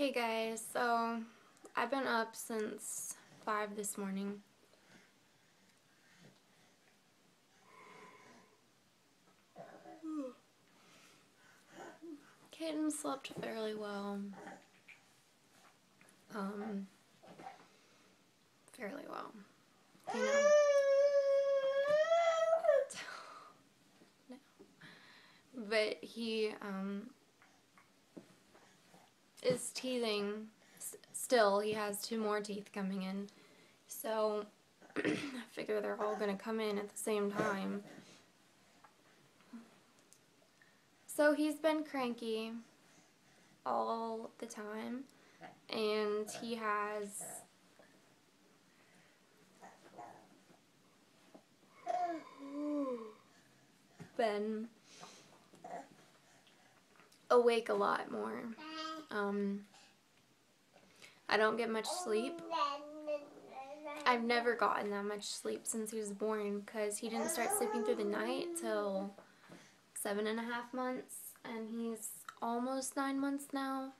Hey guys, so I've been up since 5 this morning. Kaden slept fairly well. Fairly well. You know. No. But he is teething still. He has 2 more teeth coming in. So I figure they're all gonna come in at the same time. So he's been cranky all the time, and he has been awake a lot more. I don't get much sleep. I've never gotten that much sleep since he was born, because he didn't start sleeping through the night till 7.5 months, and he's almost 9 months now,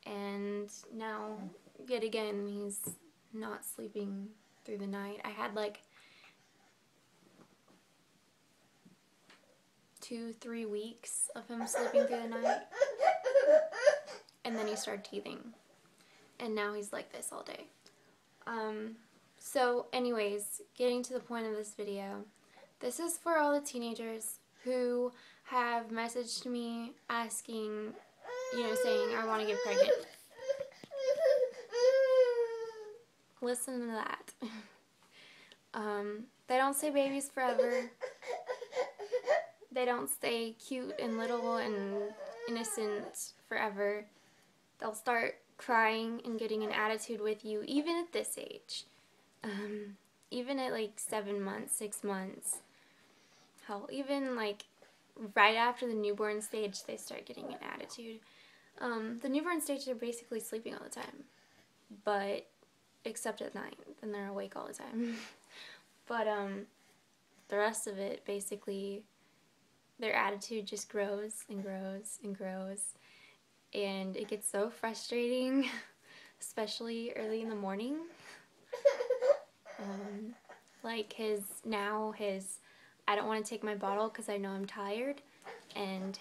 and now yet again he's not sleeping through the night. I had like 2-3 weeks of him sleeping through the night, and then he started teething, and now he's like this all day. So anyways, getting to the point of this video, this is for all the teenagers who have messaged me asking, saying, I want to get pregnant. Listen to that. They don't stay babies forever. They don't stay cute and little and innocent forever. They'll start crying and getting an attitude with you even at this age. Even at like 7 months, 6 months. Hell, even like right after the newborn stage, they start getting an attitude. The newborn stage, they're basically sleeping all the time, but except at night, then they're awake all the time. But the rest of it, basically, their attitude just grows and grows and grows, and it gets so frustrating, especially early in the morning. Like his I don't want to take my bottle because I know I'm tired, and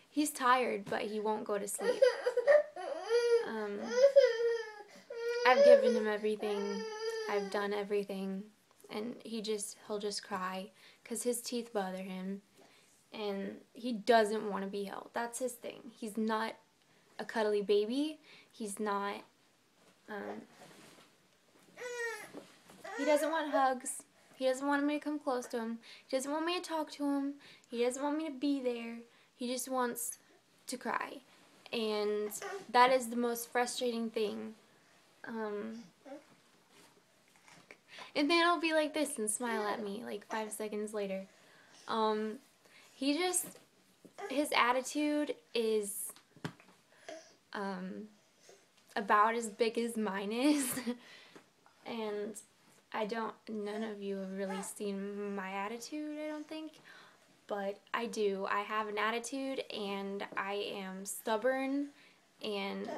he's tired, but he won't go to sleep. I've given him everything, I've done everything, and he'll just cry because his teeth bother him, and he doesn't want to be held. That's his thing. He's not a cuddly baby. He's not, he doesn't want hugs. He doesn't want me to come close to him. He doesn't want me to talk to him. He doesn't want me to be there. He just wants to cry. And that is the most frustrating thing. And then he'll be like this and smile at me like 5 seconds later. His attitude is about as big as mine is. And none of you have really seen my attitude, I don't think. But I do. I have an attitude, and I am stubborn, and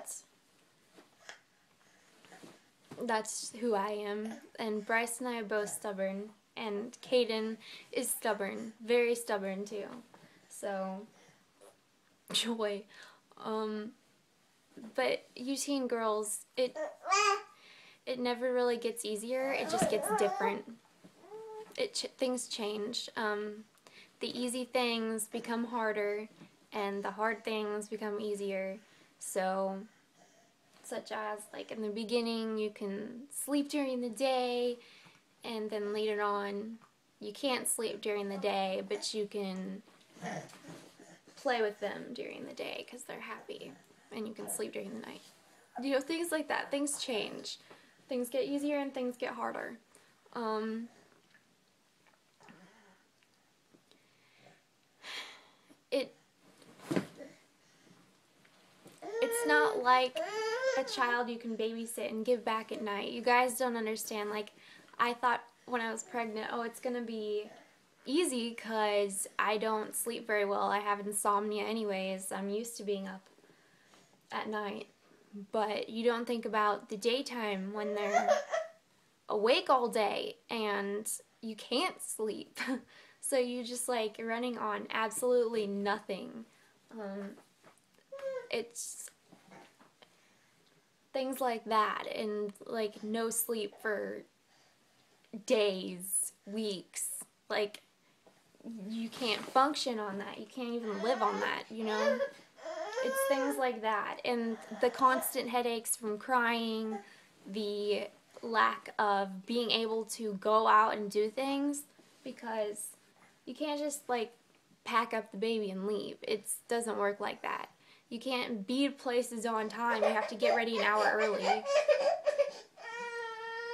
that's who I am. And Bryce and I are both stubborn, and Kaden is stubborn, very stubborn too. So, joy. But you teen girls, it never really gets easier. It just gets different. Things change. The easy things become harder, and the hard things become easier. So, such as, like, in the beginning, you can sleep during the day, and then later on, you can't sleep during the day, but you can play with them during the day because they're happy, and you can sleep during the night. Things like that. Things change. Things get easier and things get harder. It's not like a child you can babysit and give back at night. You guys don't understand. Like, I thought when I was pregnant, oh, it's gonna be easy because I don't sleep very well. I have insomnia anyways. I'm used to being up at night. But you don't think about the daytime when they're awake all day and you can't sleep. So you just like running on absolutely nothing. It's things like that, and like no sleep for days, weeks. Like you can't function on that. You can't even live on that, you know? It's things like that. And the constant headaches from crying, the lack of being able to go out and do things, because you can't just like pack up the baby and leave. It doesn't work like that. You can't be places on time. You have to get ready an hour early.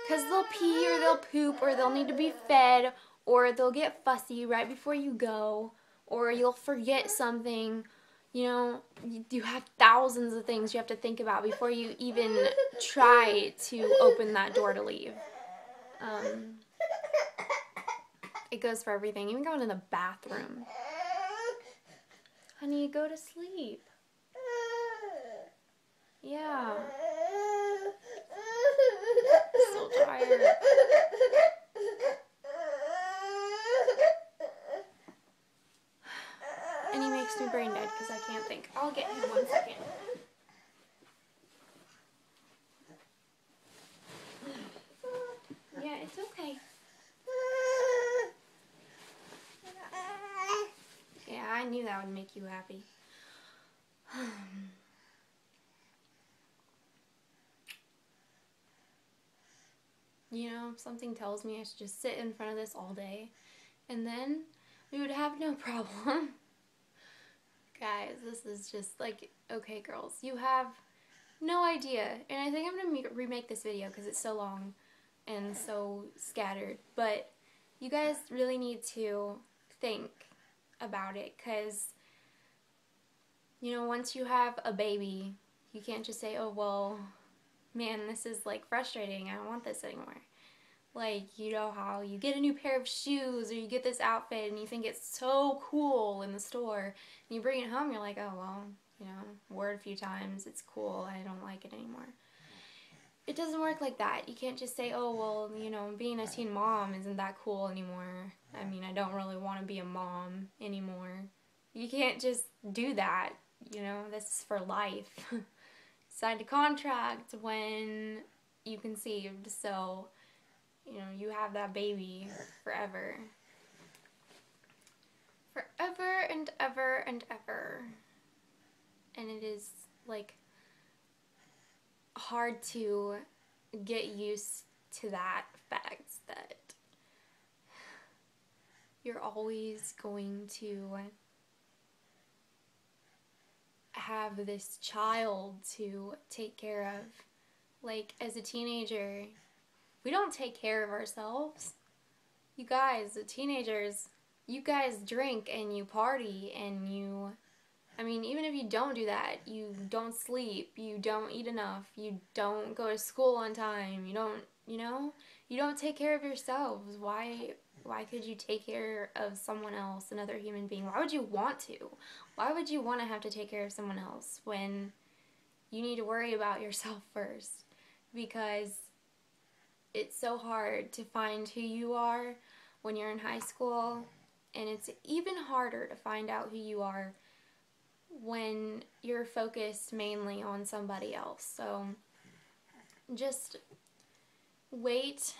Because they'll pee or they'll poop or they'll need to be fed or they'll get fussy right before you go or you'll forget something. You know, you have thousands of things you have to think about before you even try to open that door to leave. It goes for everything, even going to the bathroom. Honey, go to sleep. Yeah. So tired. And he makes me brain dead because I can't think. I'll get him 1 second. Yeah, it's okay. Yeah, I knew that would make you happy. You know, something tells me I should just sit in front of this all day, and then we would have no problem. Guys, this is just like, okay, girls, you have no idea. And I think I'm going to remake this video because it's so long and so scattered. But you guys really need to think about it because, you know, once you have a baby, you can't just say, oh, well, man, this is like frustrating. I don't want this anymore. Like, you know how you get a new pair of shoes or you get this outfit and you think it's so cool in the store and you bring it home, you're like, oh, well, you know, wore it a few times, it's cool, I don't like it anymore. It doesn't work like that. You can't just say, oh, well, you know, being a teen mom isn't that cool anymore. I mean, I don't really want to be a mom anymore. You can't just do that, you know, this is for life. Signed a contract when you conceived, so you know, you have that baby forever. Forever and ever and ever. And it is, like, hard to get used to that fact that you're always going to have this child to take care of. Like, as a teenager, we don't take care of ourselves. You guys, the teenagers, you guys drink and you party and you, I mean, even if you don't do that, you don't sleep, you don't eat enough, you don't go to school on time, you don't, you know, you don't take care of yourselves. Why could you take care of someone else, another human being? Why would you want to? Why would you want to have to take care of someone else when you need to worry about yourself first? Because it's so hard to find who you are when you're in high school, and it's even harder to find out who you are when you're focused mainly on somebody else. So just wait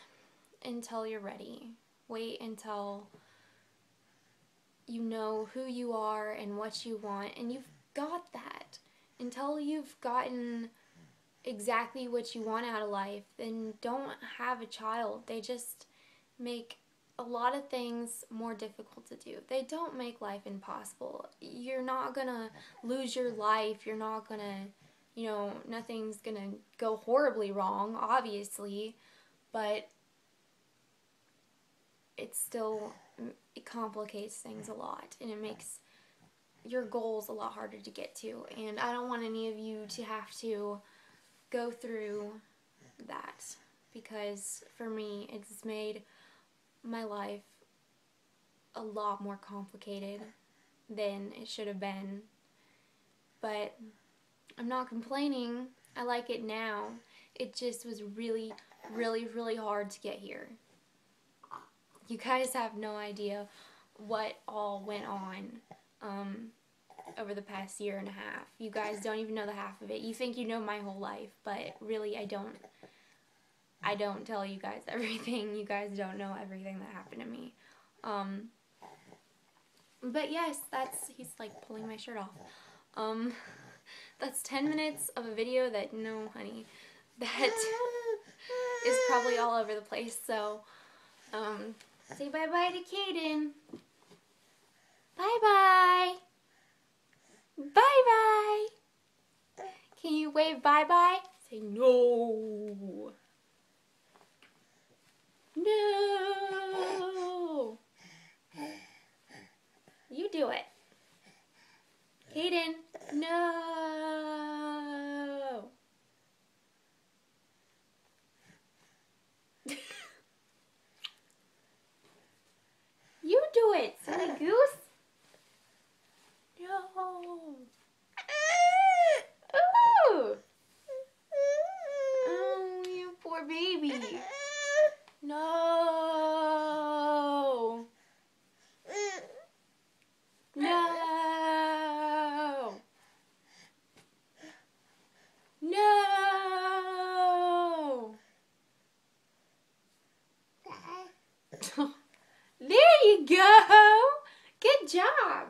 until you're ready. Wait until you know who you are and what you want, and you've got that. Until you've gotten exactly what you want out of life, then don't have a child. They just make a lot of things more difficult to do. They don't make life impossible. You're not gonna lose your life. You're not gonna, you know, nothing's gonna go horribly wrong, obviously, but it complicates things a lot, and it makes your goals a lot harder to get to. And I don't want any of you to have to go through that, because for me it's made my life a lot more complicated than it should have been. But I'm not complaining. I like it now. It just was really, really, really hard to get here. You guys have no idea what all went on over the past year and a half. You guys don't even know the half of it. You think you know my whole life, but really I don't tell you guys everything. You guys don't know everything that happened to me. But yes, he's like pulling my shirt off. That's 10 minutes of a video that, no honey, that is probably all over the place. So, say bye-bye to Kaden. Bye-bye. Bye-bye. Can you wave bye-bye? Say no. No. You do it. Kaden, no. You do it, silly goose. No. Ooh. Oh, you poor baby. No. No. No. There you go. Good job.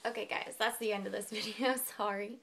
Okay, guys, that's the end of this video. Sorry.